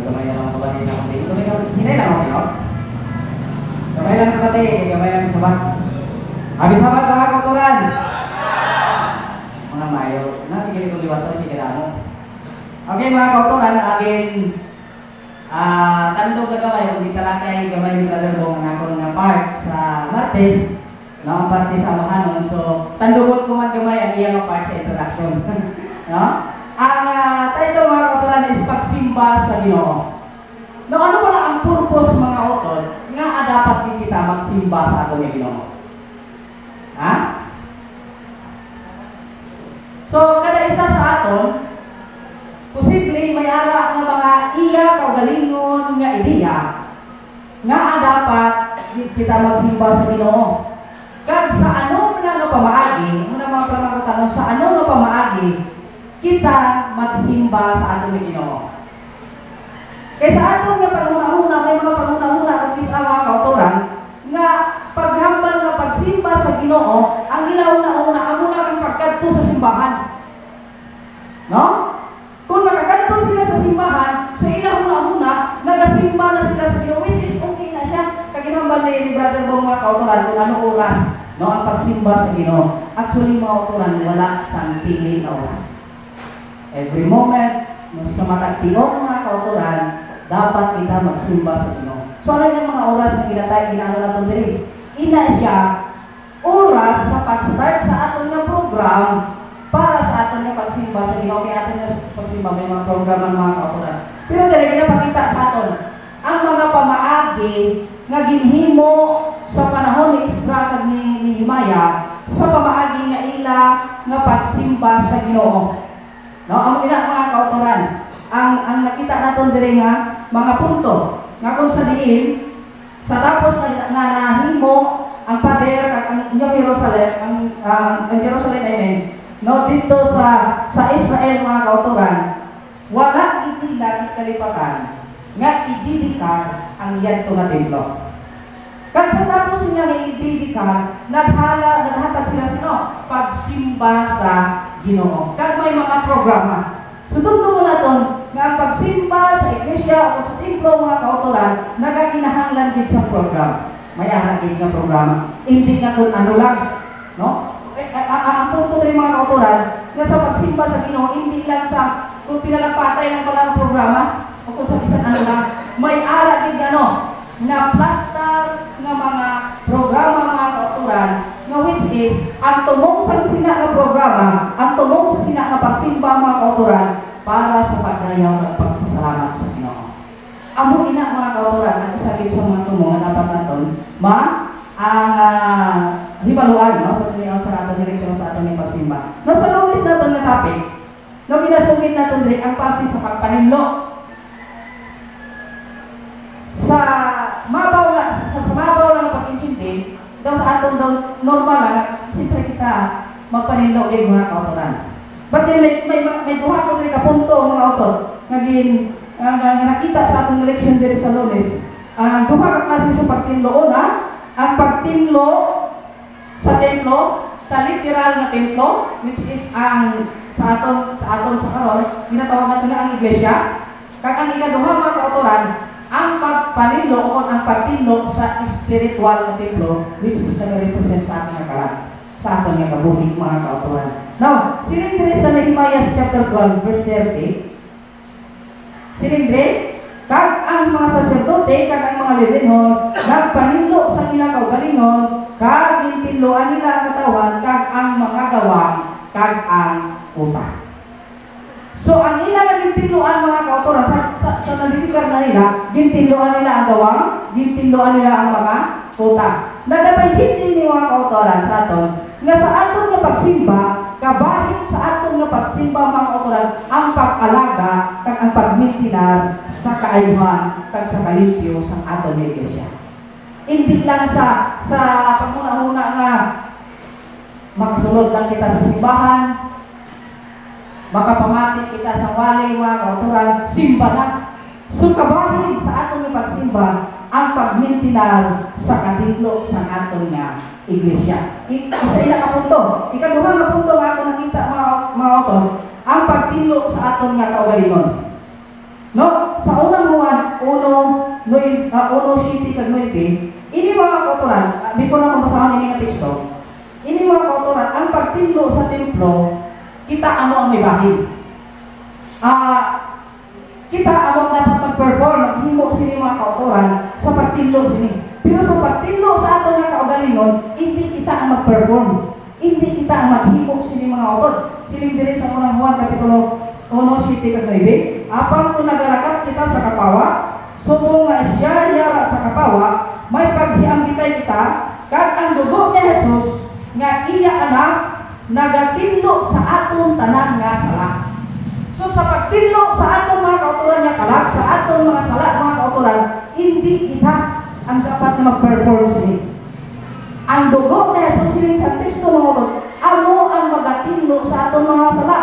Nagamay na lang kapatid sa kapatid. Sinay lang ako, no? Gamay lang kapatid, gamay lang sabat. Habis sabat mga kauturan. Mga mayo, nakikita ko liwatan, nakikita mo. Okay mga kauturan, agin tandog na gamay, kung di talakay gamay ni Brother Bong ang akong nga part sa Martes, na ang parte sa Mahanon. So, tandugon ko man gamay ang iyang part sa introduction. No? Ang title mga kauturan is Pagsimba sa Ginoo. No, ano wala ang purpose mga utod nga dapat din kita magsimba sa atong Ginoo? Ha? So, kada isa sa aton, posible may ara nga mga iya kaugalingon nga ideya nga dapat kita magsimba sa Ginoo. Kag sa ano lang nga pamaagi, muna mga pamakutan sa ano nga pamaagi kita magsimba sa atong Ginoo. Kaya sa atong nga pangunahuna, may mga pangunahuna kung isa mga kauturan nga paghambal nga pagsimba sa Ginoo, ang ilaw na una amo na ang pagkadto sa simbahan. No? Kung makakadto sila sa simbahan, sa ilaw na una nagasimba na sila sa Ginoo, which is okay na siya. Kaginhambal ni Brother Bong mga kauturan kung ano oras no ang pagsimba sa Ginoo. Actually mga kauturan, wala sang pili na oras. Every moment, no, sa matagtiong mga kauturan, dapat kita magsimba sa Ginoo. So ano yung mga oras na kinatay, ginano na ito diri? Ina siya, oras sa pag-start sa aton nga program para sa aton nga pagsimba sa Ginoo. Kaya aton nga pagsimba, may mga program ng mga kauturan. Pero dali, ginapakita sa aton, ang mga pamaagi nga ginhimo sa panahon ni Isra kag ni Himaya sa pamaagi nga ila nga pagsimba sa Ginoo. No, ang ina mga kauturan, ang nakita naton dire nga mga punto nga kung sa diin sa tapos na nahimo ang pader kag ang Jerusalem ang Jerusalem amen. No, dito sa Israel mga kauturan, wala iti lagi kalipatan nga ididikar ang yadto nga templo. Kag sa tapos niya nga ididikar, naghatag sila sino? Pagsimba sa Ginoo. Kag may mga programa. So dugtong mo naton nga ang pagsimba sa iglesia o sa templo mga kauturan nagaginahanglan din sa program. May aragin nga programa. Hindi nga kung ano lang, no? Ang punto rin mga kauturan nga sa pagsimba sa Ginoo hindi lang sa kung pinalapatay ng pala ng programa o kung sa bisan ano lang, may aragin ano na plastar nga mga programa mga kauturan nga which is ang tumong sa sina nga programa, ang tumong sa sina nga pagsimba mga kauturan para sa pagdayaw at pagpasalamat sa Ginoo. Amo ina mga kauturan, ang isa sa mga tumong nga dapat naton ang hibaluan no sa tumiyaw sa aton direksyon sa aton ni pagsimba. No sa Lunes naton nga topic, no ginasugid naton diri ang parte sa pagpanimlo. Sa mabaw lang pag-intindi, daw sa aton daw normal lang, siyempre kita magpanindaw yung mga kauturan. But then may duha ko diri ka punto mga autor nga nakita sa atong election diri sa Lunes. Ang duha ka klase sa pagtinlo una, ang pagtinlo sa templo, sa literal na templo, which is ang sa aton sa karon ginatawag nato nga ang iglesia. Kag ang ikaduha mga kauturan, ang pagpaninlo o ang pagtinlo sa spiritual na templo, which is nag-represent sa ating nakalat, sa ating nga kabuhi mga kauturan. Now, silindre sa Nehemiah chapter 12 verse 30, silindre, kag ang mga saserdote, kag ang mga Levinon, nagpaninlo sa ilang kaugalingon, kag gintinloan nila ang katawan, kag ang mga gawang, kag ang uta. So, ang ilang gintinloan mga kauturan, sa nalitigar na nila, gintinloan nila ang gawang, gintinloan nila ang mga uta. Nagapay-sindi ni mga kauturan sa aton, nga sa aton nga pagsimba, kabahin sa aton nga pagsimba mga kauturan, ang pag-alaga, kag ang pagmintinar sa kaayuhan, kag sa kalimpyo sa aton nga iglesia. Hindi lang sa pagmuna-una nga makasulod lang kita sa simbahan, makapamatik kita sa wali mga kauturan, simba na. So kabahin sa aton nga pagsimba, ang pagmintinar sa kadidlo sa aton nga iglesia. Isa ila ka punto. Ikaduha nga punto nga ako nakita mga autor, ang pagtinlo sa aton nga kaugalingon. No, sa unang 1 City kag 9, ini mga kautoran, before na mabasahan ini nga teksto, ini mga kautoran, ang pagtindog sa templo, kita amo ang may bahid. Kita amo dapat mag-perform, maghimo sini mga kautoran sa pagtindog sini. Pero sa pagtindog sa aton nga kaugalingon, hindi kita ang mag-perform. Hindi kita ang maghimo sini mga kautoran. Siling diri sa unang Juan kapitulo 1 City kag 9, apang kung nagalakat kita sa kapawa, sumo nga siya yara sa kapawa, may paghiambitay kita, kag ang dugo ni Jesus nga iya anak nagatindog sa aton tanan nga sala. So sa pagtindog sa aton mga kauturan nga kalag, sa aton mga sala mga kauturan, hindi kita ang dapat na mag-perform sini. Ang dugo ni Jesus sining teksto mga kauturan, amo ang magatindog sa aton mga sala.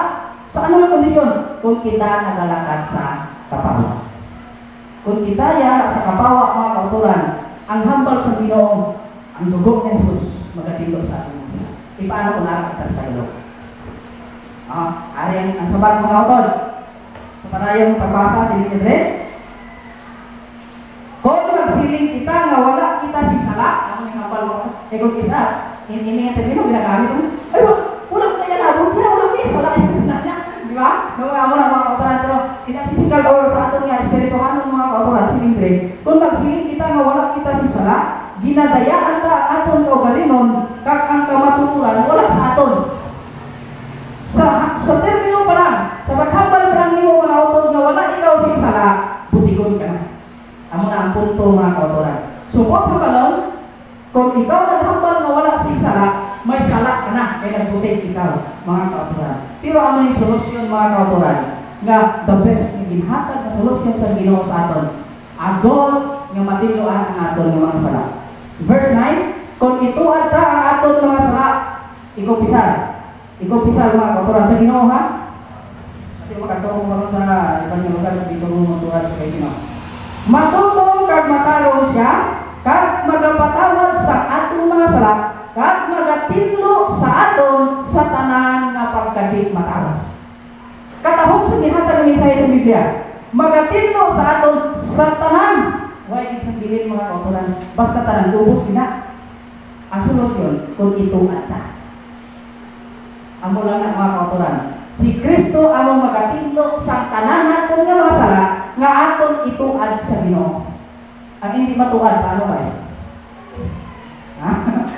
Sa anong kondisyon? Kung kita nagalakad sa kapawa. Kung kita yara sa kapawa mga kauturan, ang hambal sa Ginoo, ang dugo ni Jesus magatindog sa aton mga sala. Ipaano kung nakakita sa Tagalog? Ari ang sabat mga kautoran. Sa panayang pagbasa siling Edre, kung magsiling kita nga wala kita sing sala, ang hambal mo, kung isa, ini nga termino ginagamit mo, ay wala ko na yan abot niya, wala ko yung sala yung sinanya. Di ba? Nung nga mo na mga kautoran, pero ina physical or sa aton nga espirituhan ng mga kautoran, siling Edre, kung magsiling kita nga wala kita sing sala, ginadayaan ta aton kaugalingon, kag ang kamatuturan wala sa aton. Sa termino pa lang, sa paghambal pa lang nimo mga kautoran nga wala ikaw sing sala, butigon ka na. Amo na ang punto mga kautoran. Supot sa balon, kung ikaw naghambal nga wala sing sala, may sala ka na, kaya nagbutik ikaw mga kautoran. Pero ano yung solusyon mga kautoran? Nga the best na ginhatag na solusyon sa Ginoo sa aton, agod nga matinuan ang aton nga mga sala. Verse 9, kung ituad ta ang aton mga sala, ikaw pisal mga kautoran sa Ginoo ha? Kasi makatulong mo sa ibang lugar dito mo matuad sa Ginoo. Matutong kag matarong siya, kag magapatawad sa aton mga sala, kag magatinlo sa aton sa tanan nga pagkadit matawad. Katahog sa gihatag ng mensahe sa Biblia, magatinlo sa aton sa tanan. Why sa bilin mga kautoran, basta tanan ubos gina. Ang solusyon kung ituad ta. Amo lang na mga kautoran, si Kristo among magatinlo sa tanan naton nga mga sala nga aton ituad sa Ginoo. Ang hindi matuad, paano ba?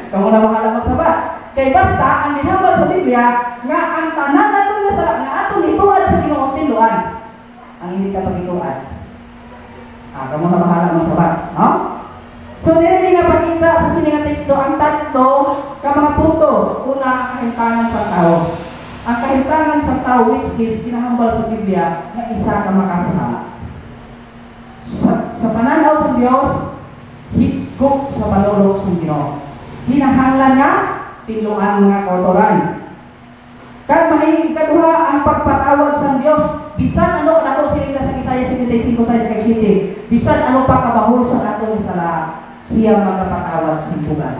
Kamu na bahala magsabat. Kay basta ang ginhambal sa Biblia nga ang tanan naton nga sala nga aton ituad sa Ginoo tinluan. Ang hindi ka pagituad. Kamu na bahala magsabat, no? So dili nga pakita sa sining teksto ang tatlo ka mga punto. Una, ang kahintangan sa tao. Ang kahintangan sa tao which is ginahambal sa Biblia nga isa ka makasasala. Sa pananaw sa Dios, higko sa panulog sa Ginoo. Hinahanglan nga tinluan mga kautoran. Kag mahigit kaduha ang pagpatawad sa Dios, bisan ano nato sila sa Isaiah 55:6-7, bisan ano pa kabahul sa aton sala, siya magpatawad sa bulan.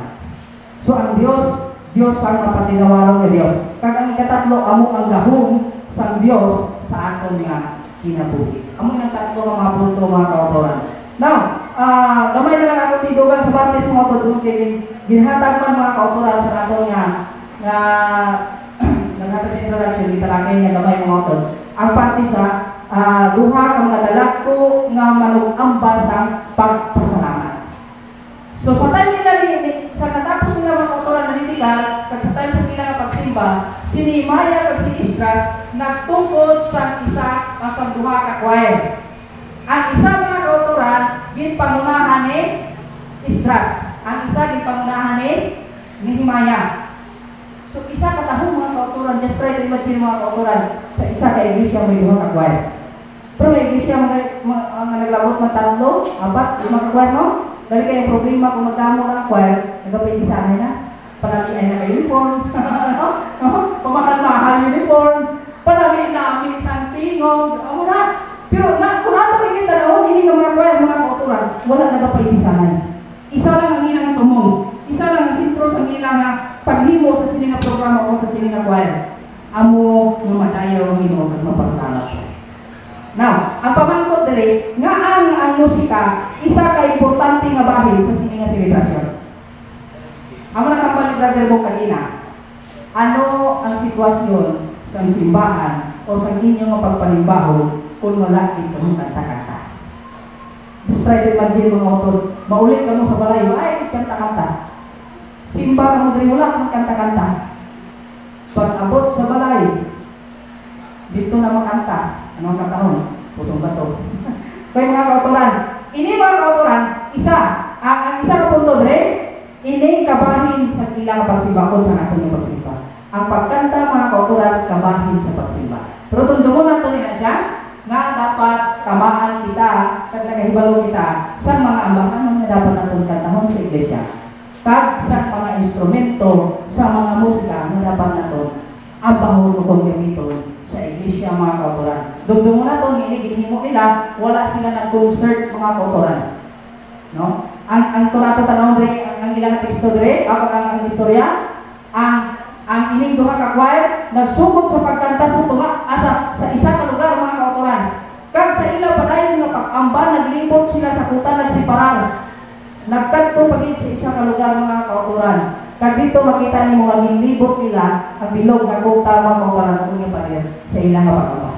So ang Dios ang mapatinawarong ni Dios. Kag ang ikatatlo amo ang gahom sa Dios sa aton nga kinabuhi. Amo ang tatlo nga mga punto mga kautoran. Now, gamay na lang ako sa idugan sa baptis mga kautoran kay ginhatag man mga kautoran sa aton nga naghatag sa introduction gitalakay nga gamay mga kautoran. Ang parte sa duha ka mga dalagko nga manug-amba sa pagpasalamat. So sa time nila sa natapos nila mga kautoran nalitikal, kag sa time sa nila pagsimba, si Nehemiah kag si Esdras nagtungkod sa isa sa duha ka choir. Ang isa mga kautoran ginpangunahan ni Esdras, ang isa ginpangunahan ni Nehemiah. So isa katahong mga kautoran, just try to imagine mga kautoran, sa isa ka iglesia may duha ka choir. Pero may iglesia naglabot man tatlo, apat, lima ka choir, no? Dali kayong problema kung magdamo ng choir, nagapay sana na. Palagi ay naka-uniform, pamahal-mahal uniform, palagi namin isang tingog, amo na. Pero kung nato rin kita na, hindi ka mga choir, mga kauturan, wala nagapay sana. Isa lang ang ilang tumong, isa lang ang sintro sa ilang paghimo sa sininga programa o sa sininga choir. Amo namadayaw ang Ginoo at mapasalamat siya. Now, ang pamangkot diri nga ang musika isa ka importante nga bahin sa sini nga selebrasyon. Amo na kapalit brother mo kanina. Ano ang sitwasyon sa simbahan o sa inyong pagpanimbaho kung wala dito ng kanta-kanta? Just try to imagine mga autor, maulit ka mo sa balay, ay, kanta-kanta. Simba ka mo rin wala ng kanta-kanta. Pag abot sa balay, dito na makanta. Anong katahon? Pusong bato. Kaya mga kautoran, ini mga kautoran, ang isa ka punto dre, ini kabahin sa ilang pagsibakon sa atong pagsimba. Ang pagkanta mga kautoran, kabahin sa pagsimba. Pero tundungon nato niya siya, nga dapat tamaan kita, kag nakahibalo kita, sa mga ambahan na dapat natong kantahon sa iglesia. Kag sa mga instrumento, sa mga musika na dapat naton ambahon o kung gamiton sa iglesia mga kautoran. Dugdungon nato ni ginhimo nila, wala sila nag-concert mga kautoran. No? Ang tunato tanong dre, ang ilang teksto dre, ang istorya, ang ining duha ka choir nagsugod sa pagkanta sa isa ka lugar mga kautoran. Kag sa ila padayon nga pag-amba naglibot sila sa kuta nagsiparar. Nagkadto pagid sa isa ka lugar mga kautoran. Kag dito makita nimo ang libot nila ang bilog nga kuta mga kautoran kung nga parir sa ilang nga pag-amba.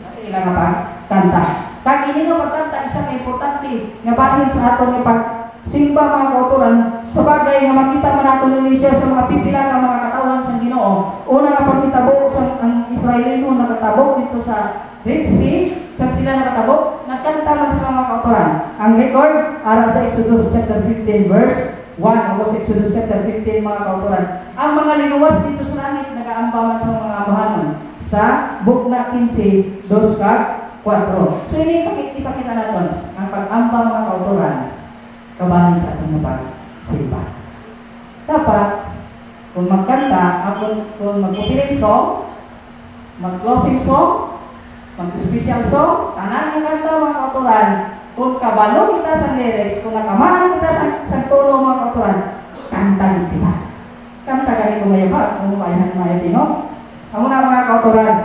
Sa ilang nga pagkanta. Kag ini nga pagkanta isa ka importante nga bahin sa aton nga pagsimba mga kautoran sa bagay nga makita man nato ni siya sa mga pipila nga mga katawan sa Ginoo. Una nga pagkitabok sa ang Israelino nakatabok dito sa Red Sea, sa sila nakatabok, nagkanta man sa mga kautoran. Ang record ara sa Exodus chapter 15 verse 1 o sa Exodus chapter 15 mga kautoran. Ang mga linuwas dito sa langit nagaamba man sa mga amahanon sa Bukna 15 2 kag 4. So ini ipakita natin ang pag-amba mga kautoran kabahin sa atong pagsimba. Dapat kung magkanta, kung mag-opening song, mag-closing song, mag-special song, tanan yung kanta mga kautoran, kung kabalo kita sa lyrics, kung nakamaan kita sa tono mga kautoran, kanta kita. Kanta ganito ngayon ba? Kung mayahan mayahan din, no? Amo na mga kautoran,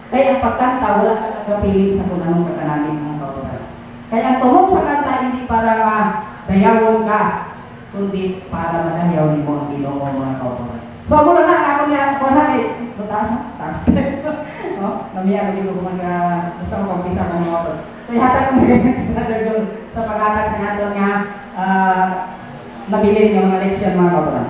kaya ang pagkanta, wala ka nagpapili sa kung anong kakananin mga kautoran. Kaya ang tumong sa kanta, hindi para dayawon ka, kundi para madayaw ni mo ang Ginoo mga kautoran. So amo na ako niya ko na kay taas. No, namiya ko dito kung basta mo kumpisa ng mga auto. So ihatag ko sa paghatag sa aton nga nabilin nga mga leksyon mga kautoran.